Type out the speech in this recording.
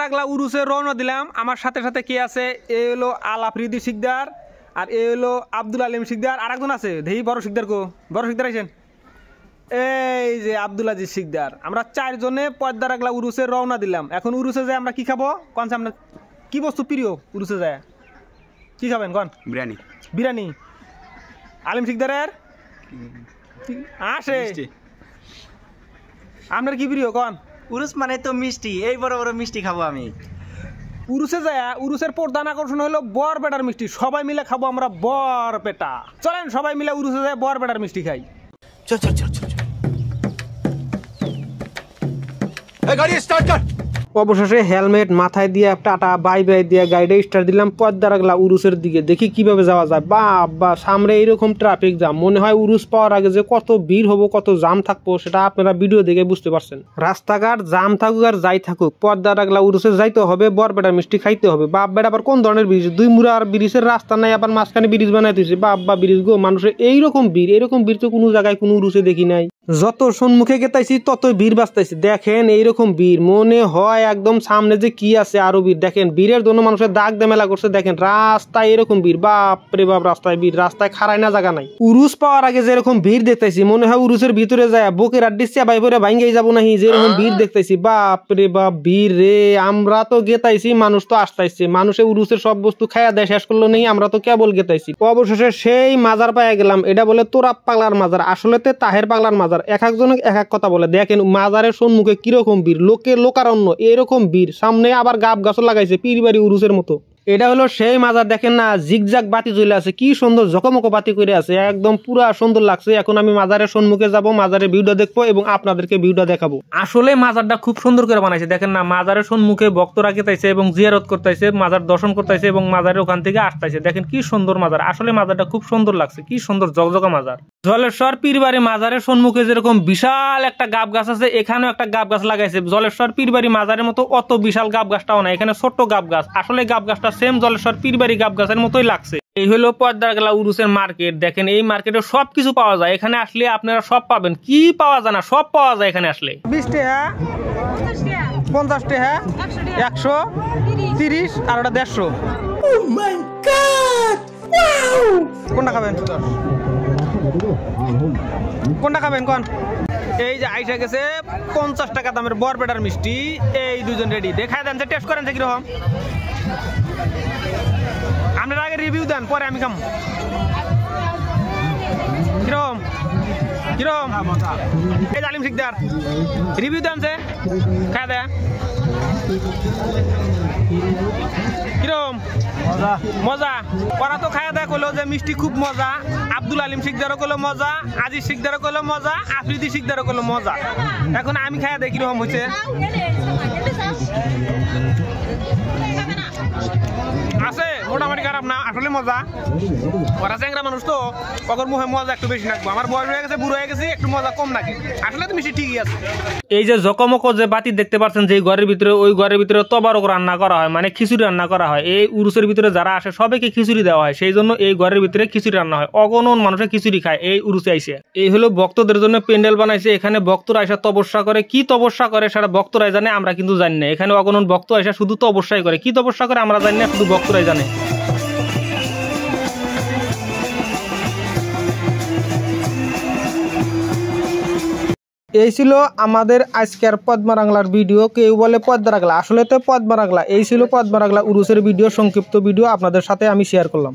রাগলা উরুসে রওনা দিলাম। আমার সাথে সাথে কে আছে? এ হলো আল আফ্রিদি শিকদার, আর এ হলো আব্দুল আলিম শিকদার, আর একজন আছে দেহি বড় শিকদার। বড় শিকদার আইছেন, এই যে আব্দুল আজিজ শিকদার। আমরা 4 জনে পদ্মা রাগলা উরুসে রওনা দিলাম। এখন উরুসে যায় আমরা কি খাবো? কোন আপনার কি বস্তু প্রিয়? উরুসে যায় কি খাবেন? কোন? বিরিয়ানি। বিরিয়ানি আলিম শিকদারের আসে। আপনার কি প্রিয়? কোন? উরুস মানে তো মিষ্টি, এই বড় বড় মিষ্টি খাবো আমি। উরুসে যায়, উরুসের প্রধান আকর্ষণ হলো বরপেটার মিষ্টি। সবাই মিলে খাবো আমরা বরপেটা। চলেন সবাই মিলে উরুসে যায় বরপেটার মিষ্টি খাই। চল চল চল চল, এই গাড়ি স্টার্ট কর। অবশেষে হেলমেট মাথায় দিয়ে টাটা বাই বাই দিয়ে গাড়িটা স্টার্ট দিলাম পদ্মা রাগলা উরুসের দিকে। দেখি কিভাবে যাওয়া যায়। বা সামনে এইরকম ট্রাফিক জাম, মনে হয় উরুস পাওয়ার আগে যে কত ভিড় হবো, কত জাম থাকবো সেটা আপনারা ভিডিও দেখে বুঝতে পারছেন। রাস্তাঘাট জাম থাকুক আর যাই থাকুক, পদ্মা রাগলা উরুসে যাইতে হবে, বরপেটার মিষ্টি খাইতে হবে। বাপ বেটা আবার কোন ধরনের ব্রিজ? 2 মুড়া আর ব্রিজের রাস্তা নাই, আবার মাঝখানে ব্রিজ বানাই দিয়েছে। বাবা ব্রিজ গো, মানুষের এইরকম ভিড় তো কোনো জায়গায় কোনো উরুসে দেখি নাই। যত সম্মুখে গেতাইছি ততই ভিড় বাঁচতাইছি। দেখেন এইরকম ভিড়, মনে হয় একদম সামনে যে কি আছে আরো ভিড়। দেখেন ভিড়ের জন্য মানুষের দাগ দে মেলা করছে। দেখেন রাস্তায় এরকম ভিড়, বাপরে বাপ, রাস্তায় ভিড়, রাস্তায় খাড়াই না জায়গা নাই। উরুস পাওয়ার আগে যেরকম ভিড় দেখতেছি, মনে হয় উরুসের ভিতরে যায় বুকের আড্ডি চাবাই পরে ভাঙ্গেই যাবো নাহি, যেরকম ভিড় দেখতেছি। বাপরে বাপ ভিড় রে। আমরা তো গেতাইছি, মানুষ তো আসতাইছে। মানুষে উরুসের সব বস্তু খাইয়া দেয় শেষ করলো নেই, আমরা তো কেবল গেতাইছি। অবশেষে সেই মাজার পাইয়া গেলাম। এটা বলে তোরাপ পাগলার মাজার, আসলে তে তাহের পাগলার মাজার। এক একজন এক এক কথা বলে। দেখেন মাজারের সম্মুখে কিরকম ভিড়, লোকারণ্য এরকম ভিড়। সামনে আবার গাব গাছও লাগাইছে পীরবাড়ি উরুসের মতো। এটা হলো সেই মাজার। দেখেন না জিগজাগ বাতি জ্বলে আছে, কি সুন্দর ঝকমকো বাতি করে আছে, একদম পুরা সুন্দর লাগছে। এখন আমি মাজারের সম্মুখে যাব, মাজারের ভিউটা দেখবো এবং আপনাদেরকে ভিউটা দেখাবো। আসলে মাজারটা খুব সুন্দর করে বানাইছে। দেখেন না মাজারের সম্মুখে ভক্তরা গেতাইছে এবং জিয়ারত করতেছে, মাজার দর্শন করতেছে এবং মাজারের ওখান থেকে আসতেছে। দেখেন কি সুন্দর মাজার, আসলে মাজারটা খুব সুন্দর লাগছে, কি সুন্দর জগজগা মাজার। জলেশ্বর পীরবাড়ি মাজারের সম্মুখে যেরকম বিশাল একটা গাব গাছ আছে, এখানেও একটা গাব গাছ লাগাইছে। জলেশ্বর পীরবাড়ি মাজারের মতো অত বিশাল গাব গাছটাও না, এখানে ছোট্ট গাব গাছ। আসলে গাব গাছটা সেম জলেশ্বর পীরবাড়ি গাব গাছের মতোই লাগছে। এই হলো পদ্মা রাগলা উরুসের মার্কেট। দেখেন এই মার্কেটে সবকিছু পাওয়া যায়। এখানে আসলে আপনারা সব পাবেন, কি পাওয়া যায় না সব পাওয়া যায় এখানে আসলে। 20 টাকা, 50 টাকা, 130 আর ওটা 150। কোনটা খাবেন? কোনটা খাবেন কোন? এই যে আইসা গেছে 50 টাকা দামের বরপেটার মিষ্টি। এই দুজন রেডি, দেখায় দেন যে টেস্ট করেন যে কিরকম। আপনারা আগে রিভিউ দেন, পরে আমি খাম। কিরকম কিরকম? এই আলিম শিকদার রিভিউ দেন যে খায় দেয় কিরকম? মজা। ওরা তো খায় দেয় কইলো যে মিষ্টি খুব মজা। আব্দুল আলিম শিকদারও কইলো মজা, আজিজ শিকদারও কইলো মজা, আফ্রিদি শিকদারও কইলো মজা। এখন আমি খায় দেয় কিরকম হয়েছে। আছে মোটামুটি খারাপ না, আসলে মজা। ওরা চ্যাংরা মানুষ তো, ওর মুখে মজা একটু বেশি লাগবে। আমার বয়স হয়ে গেছে, বুড়ো হয়ে গেছে, একটু মজা কম লাগে। আসলে তো মিষ্টি ঠিকই আছে। এই যে জকমকো যে বাতি দেখতে পাচ্ছেন যে ঘরের ভিতরে, ওই ঘরের ভিতরে তবারক রান্না করা হয়, মানে খিচুড়ি রান্না করা হয়। এই উরুসের ভিতরে যারা আসে সবাইকে খিচুড়ি দেওয়া হয়, সেই জন্য এই ঘরের ভিতরে খিচুড়ি রান্না হয়। অগণন মানুষের খিচুড়ি খায় এই উরুসে আইসে। এই হলো ভক্তদের জন্য প্যান্ডেল বানাইছে। এখানে ভক্তরা আইসা তপস্যা করে। কি তপস্যা করে সেটা ভক্তরাই জানে, আমরা কিন্তু জানি না। এখানে অগণন ভক্ত আইসা শুধু তপস্যাই করে। কি তপস্যা করে আমরা জানি না, শুধু ভক্তরাই জানে। এই ছিল আমাদের আজকের পদ্মা রাগলার ভিডিও। কেউ বলে পদ্মা রাগলা, আসলে তো পদ্মা রাগলা। এই ছিল পদ্মা রাগলা উরুসের ভিডিও, সংক্ষিপ্ত ভিডিও আপনাদের সাথে আমি শেয়ার করলাম।